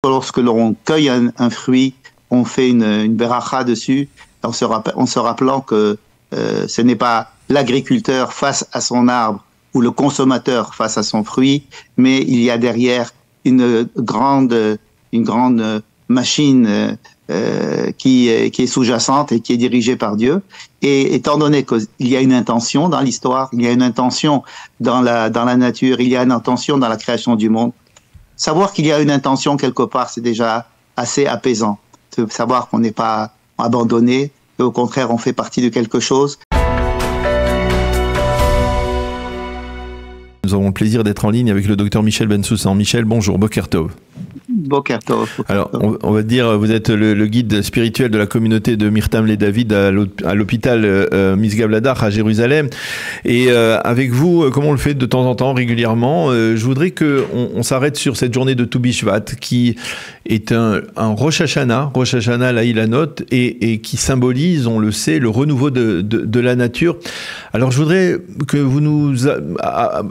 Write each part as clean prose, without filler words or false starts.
lorsque l'on cueille un fruit, on fait une beracha dessus, en se rappelant que ce n'est pas l'agriculteur face à son arbre ou le consommateur face à son fruit, mais il y a derrière une grande machine qui est sous-jacente et qui est dirigée par Dieu. Et étant donné qu'il y a une intention dans l'histoire, il y a une intention dans la nature, il y a une intention dans la création du monde, savoir qu'il y a une intention quelque part, c'est déjà assez apaisant. De savoir qu'on n'est pas abandonné, et au contraire, on fait partie de quelque chose. Nous avons le plaisir d'être en ligne avec le docteur Michel Bensoussan. Michel, bonjour, Boker Tov. Boker Tov. Alors, on va dire, vous êtes le guide spirituel de la communauté de Myrtam les David à l'hôpital Misgav Ladach à Jérusalem. Et avec vous, comme on le fait de temps en temps, régulièrement, je voudrais qu'on s'arrête sur cette journée de Tou Bishvat qui est un Rosh Hashanah Laïlanot, et qui symbolise, on le sait, le renouveau de la nature. Alors, je voudrais que vous nous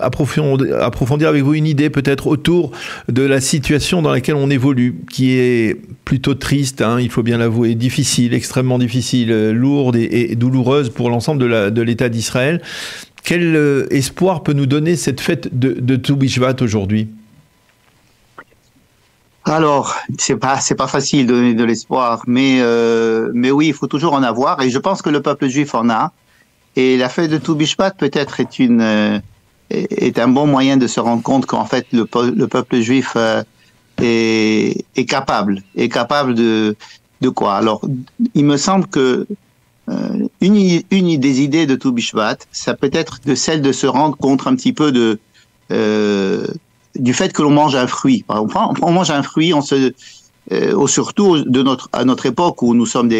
approfondir avec vous une idée peut-être autour de la situation dans laquelle on évolue, qui est plutôt triste, hein, il faut bien l'avouer, difficile, extrêmement difficile, lourde et douloureuse pour l'ensemble de l'État d'Israël. Quel espoir peut nous donner cette fête de Tou Bishvat aujourd'hui ? Alors, c'est pas facile de donner de l'espoir, mais oui, il faut toujours en avoir, et je pense que le peuple juif en a. Et la fête de Tou Bishvat peut-être est un bon moyen de se rendre compte qu'en fait le peuple juif est capable de quoi. Alors, il me semble que une des idées de Tou Bishvat, ça peut être celle de se rendre compte un petit peu du fait que l'on mange un fruit. On mange un fruit, surtout à notre époque où nous sommes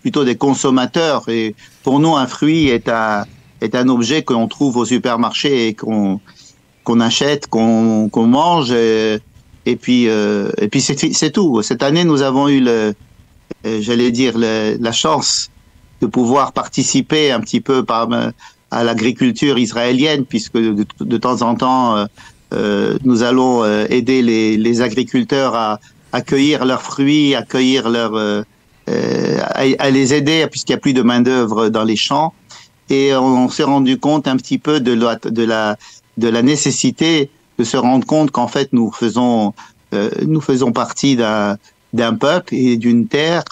plutôt des consommateurs, et pour nous un fruit est un objet que l'on trouve au supermarché et qu'on achète, qu'on mange, et puis c'est tout. Cette année, nous avons eu la chance de pouvoir participer un petit peu à l'agriculture israélienne, puisque de temps en temps nous allons aider les agriculteurs à cueillir leurs fruits, à les aider puisqu'il n'y a plus de main d'œuvre dans les champs. Et on s'est rendu compte un petit peu de la nécessité de se rendre compte qu'en fait nous faisons partie d'un peuple et d'une terre,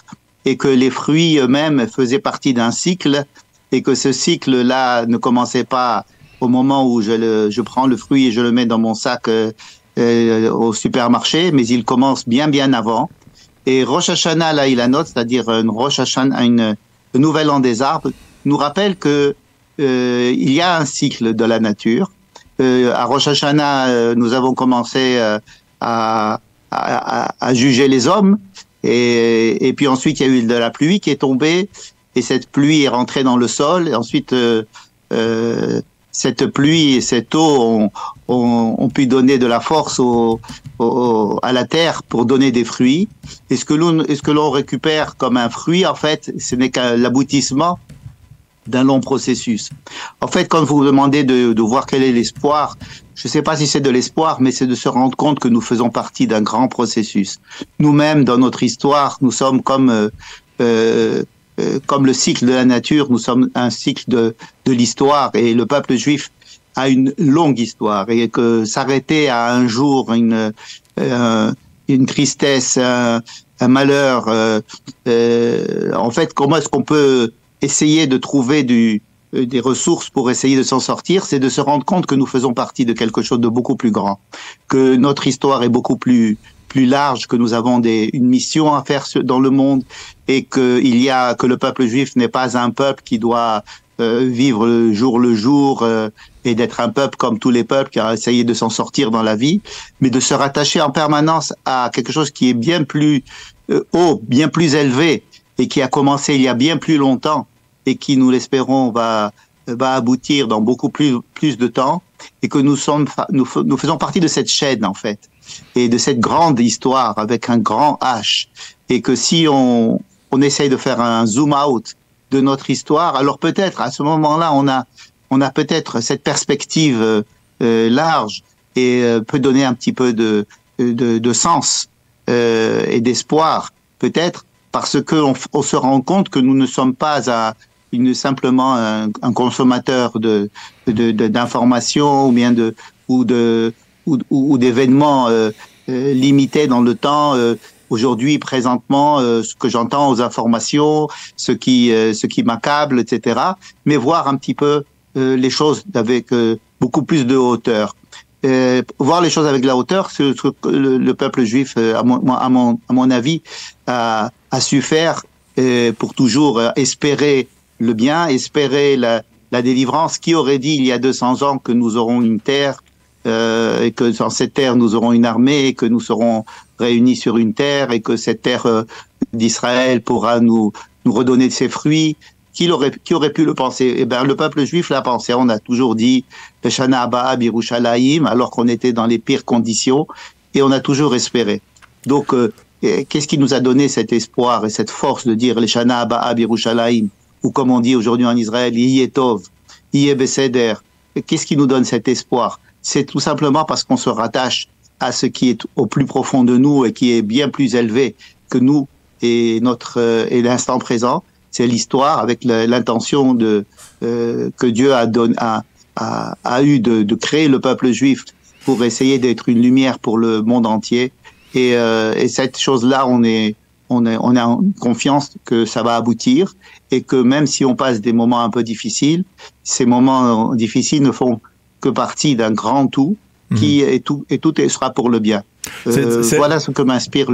et que les fruits eux-mêmes faisaient partie d'un cycle, et que ce cycle-là ne commençait pas au moment où je prends le fruit et je le mets dans mon sac au supermarché, mais il commence bien avant. Et Rosh Hashanah Laïlanot, c'est-à-dire un nouvel an des arbres, nous rappelle que il y a un cycle de la nature. À Rosh Hashanah, nous avons commencé à juger les hommes, et puis ensuite il y a eu de la pluie qui est tombée, et cette pluie est rentrée dans le sol, et ensuite cette pluie et cette eau ont pu donner de la force à la terre pour donner des fruits. Et ce que l'on récupère comme un fruit, en fait, ce n'est qu'un l'aboutissement d'un long processus. En fait, quand vous vous demandez de voir quel est l'espoir, je ne sais pas si c'est de l'espoir, mais c'est de se rendre compte que nous faisons partie d'un grand processus. Nous-mêmes, dans notre histoire, nous sommes comme le cycle de la nature, nous sommes un cycle de l'histoire, et le peuple juif a une longue histoire, et que s'arrêter à un jour, une tristesse, un malheur, en fait, comment est-ce qu'on peut essayer de trouver des ressources pour essayer de s'en sortir? C'est de se rendre compte que nous faisons partie de quelque chose de beaucoup plus grand, que notre histoire est beaucoup plus large, que nous avons une mission à faire dans le monde, et que le peuple juif n'est pas un peuple qui doit vivre le jour et d'être un peuple comme tous les peuples qui a essayé de s'en sortir dans la vie, mais de se rattacher en permanence à quelque chose qui est bien plus haut, bien plus élevé, et qui a commencé il y a bien plus longtemps, et qui, nous l'espérons, va aboutir dans beaucoup plus de temps, et que nous faisons partie de cette chaîne, en fait, et de cette grande histoire avec un grand H, et que si on essaye de faire un zoom out de notre histoire, alors peut-être à ce moment-là on a peut-être cette perspective large, et peut donner un petit peu de sens et d'espoir, peut-être, parce qu'on on se rend compte que nous ne sommes pas simplement un consommateur d'informations ou bien ou d'événements limités dans le temps. Aujourd'hui, présentement, ce que j'entends aux informations, ce qui m'accable, etc. Mais voir un petit peu les choses avec beaucoup plus de hauteur. Voir les choses avec la hauteur, ce que le peuple juif, à mon avis, a su faire pour toujours espérer le bien, espérer la délivrance. Qui aurait dit il y a 200 ans que nous aurons une terre et que dans cette terre nous aurons une armée et que nous serons réunis sur une terre et que cette terre d'Israël pourra nous redonner de ses fruits. Qui aurait pu le penser? Eh ben, le peuple juif l'a pensé. On a toujours dit Shana Abba Birushalayim, alors qu'on était dans les pires conditions, et on a toujours espéré. Donc, qu'est-ce qui nous a donné cet espoir et cette force de dire les Shana Abba Birushalayim, ou comme on dit aujourd'hui en Israël, Yeh Tov, Yeh Beseder. Qu'est-ce qui nous donne cet espoir? C'est tout simplement parce qu'on se rattache à ce qui est au plus profond de nous et qui est bien plus élevé que nous et l'instant présent. C'est l'histoire avec l'intention que Dieu a eu de créer le peuple juif pour essayer d'être une lumière pour le monde entier. Et cette chose-là, on a confiance que ça va aboutir et que même si on passe des moments un peu difficiles, ces moments difficiles ne font que partie d'un grand tout et tout sera pour le bien. Voilà ce que m'inspire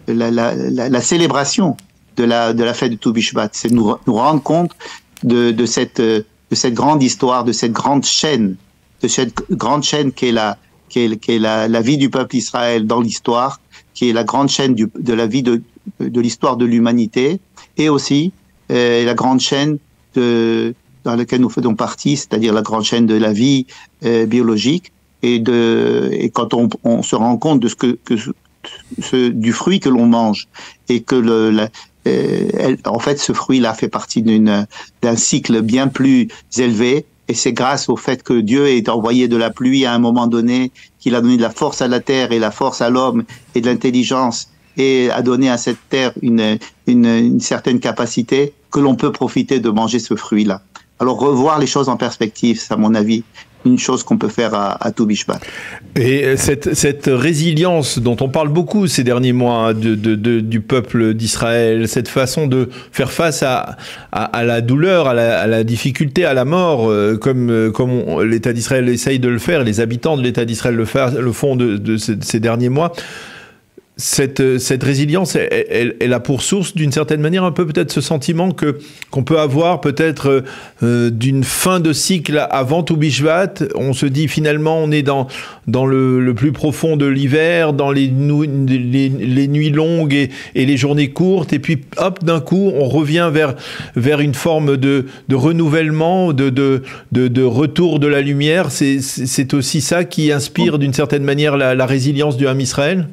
la célébration de la fête de Tou Bishvat, c'est de nous rendre compte de cette grande histoire, de cette grande chaîne qui est la vie du peuple Israël dans l'histoire, qui est la grande chaîne de la vie de l'histoire de l'humanité, et aussi la grande chaîne dans laquelle nous faisons partie, c'est-à-dire la grande chaîne de la vie biologique, et quand on se rend compte de du fruit que l'on mange, et que en fait, ce fruit-là fait partie d'un cycle bien plus élevé, et c'est grâce au fait que Dieu ait envoyé de la pluie à un moment donné, qu'il a donné de la force à la terre et la force à l'homme et de l'intelligence, et a donné à cette terre une certaine capacité que l'on peut profiter de manger ce fruit-là. Alors revoir les choses en perspective, c'est à mon avis une chose qu'on peut faire à Tou Bishvat. Et cette résilience dont on parle beaucoup ces derniers mois du peuple d'Israël, cette façon de faire face à la douleur, à la difficulté, à la mort, comme l'État d'Israël essaye de le faire, les habitants de l'État d'Israël le font de ces derniers mois. Cette résilience, elle a pour source d'une certaine manière un peu peut-être ce sentiment qu'on peut avoir peut-être d'une fin de cycle avant Tou Bishvat. On se dit finalement on est dans le plus profond de l'hiver, dans les nuits longues et les journées courtes, et puis hop, d'un coup on revient vers une forme de renouvellement, de retour de la lumière. C'est aussi ça qui inspire d'une certaine manière la résilience du Ham Israël.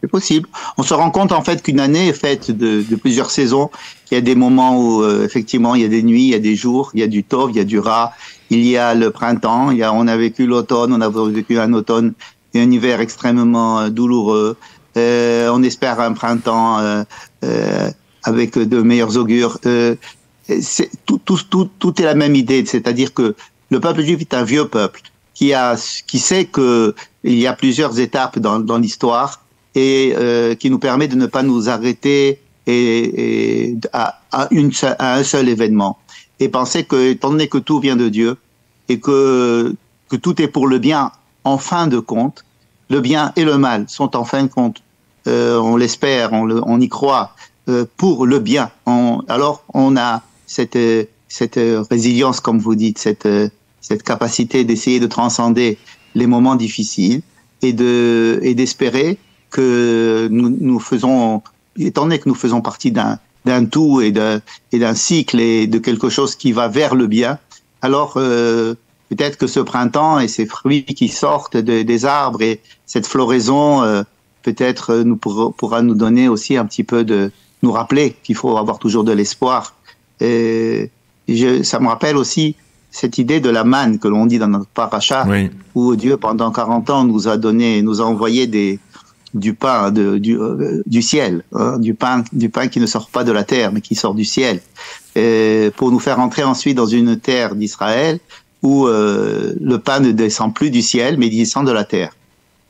C'est possible. On se rend compte en fait qu'une année est faite de plusieurs saisons. Il y a des moments où effectivement il y a des nuits, il y a des jours, il y a du tov, il y a du ra, il y a le printemps, on a vécu l'automne, on a vécu un automne et un hiver extrêmement douloureux. On espère un printemps avec de meilleurs augures. Tout est la même idée, c'est-à-dire que le peuple juif est un vieux peuple qui sait que il y a plusieurs étapes dans l'histoire, et qui nous permet de ne pas nous arrêter à un seul événement, et penser que, étant donné que tout vient de Dieu et que tout est pour le bien en fin de compte, le bien et le mal sont en fin de compte, on l'espère, on y croit, pour le bien. Alors on a cette résilience, comme vous dites, cette capacité d'essayer de transcender les moments difficiles et d'espérer que nous faisons, étant donné que nous faisons partie d'un tout et d'un cycle et de quelque chose qui va vers le bien, alors peut-être que ce printemps et ces fruits qui sortent des arbres et cette floraison peut-être pourra nous donner aussi un petit peu nous rappeler qu'il faut avoir toujours de l'espoir. Et ça me rappelle aussi cette idée de la manne que l'on dit dans notre paracha, oui, où Dieu pendant 40 ans nous a envoyé du pain du ciel, hein, du pain qui ne sort pas de la terre, mais qui sort du ciel, pour nous faire entrer ensuite dans une terre d'Israël où le pain ne descend plus du ciel, mais il descend de la terre,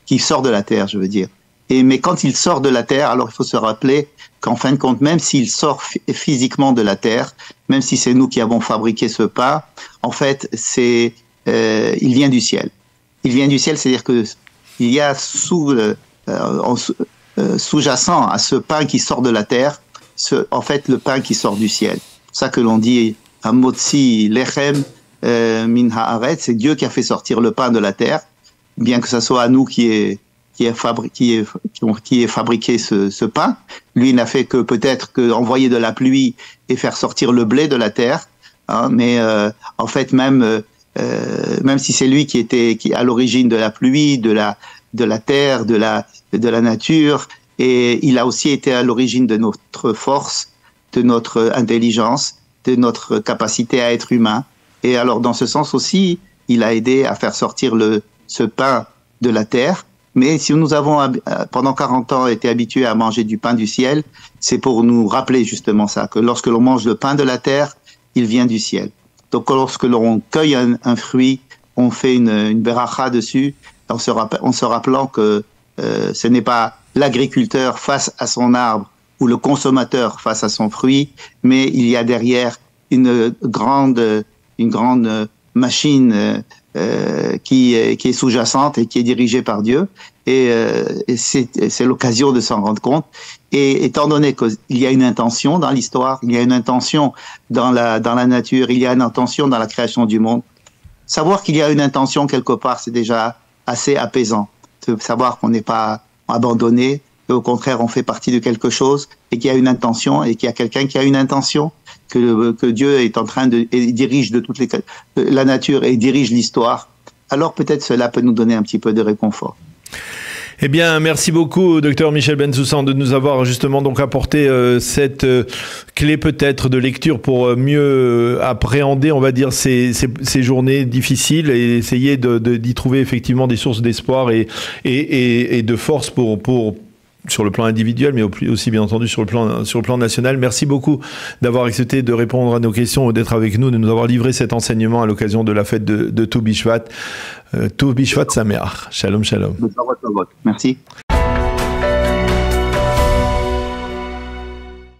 qui sort de la terre, je veux dire. Mais quand il sort de la terre, alors il faut se rappeler qu'en fin de compte, même s'il sort physiquement de la terre, même si c'est nous qui avons fabriqué ce pain, en fait, il vient du ciel. Il vient du ciel, c'est-à-dire que il y a sous-jacent à ce pain qui sort de la terre, en fait, le pain qui sort du ciel. C'est pour ça que l'on dit Hamotzi lechem min haaretz, c'est Dieu qui a fait sortir le pain de la terre, bien que ce soit à nous qui ait fabriqué ce pain. Lui n'a fait que peut-être que envoyer de la pluie et faire sortir le blé de la terre, hein, mais en fait même si c'est lui qui est à l'origine de la pluie, de la terre, de la nature, et il a aussi été à l'origine de notre force, de notre intelligence, de notre capacité à être humain. Et alors dans ce sens aussi, il a aidé à faire sortir ce pain de la terre. Mais si nous avons pendant 40 ans été habitués à manger du pain du ciel, c'est pour nous rappeler justement ça, que lorsque l'on mange le pain de la terre, il vient du ciel. Donc lorsque l'on cueille un fruit, on fait une beracha dessus, en se rappelant que ce n'est pas l'agriculteur face à son arbre ou le consommateur face à son fruit, mais il y a derrière une grande machine qui est sous-jacente et qui est dirigée par Dieu. Et c'est l'occasion de s'en rendre compte. Et étant donné qu'il y a une intention dans l'histoire, il y a une intention dans la nature, il y a une intention dans la création du monde, savoir qu'il y a une intention quelque part, c'est déjà assez apaisant. De savoir qu'on n'est pas abandonné, qu'au contraire on fait partie de quelque chose et qu'il y a une intention et qu'il y a quelqu'un qui a une intention, que Dieu est en train et dirige la nature et dirige l'histoire. Alors peut-être cela peut nous donner un petit peu de réconfort. Eh bien, merci beaucoup, Dr Michel Bensoussan, de nous avoir justement donc apporté cette clé peut-être de lecture pour mieux appréhender, on va dire, ces journées difficiles et essayer d'y trouver effectivement des sources d'espoir et de force pour sur le plan individuel, mais aussi bien entendu sur le plan national. Merci beaucoup d'avoir accepté de répondre à nos questions, d'être avec nous, de nous avoir livré cet enseignement à l'occasion de la fête de Tou Bishvat. Tou Bishvat Sameach. Shalom, shalom. Merci.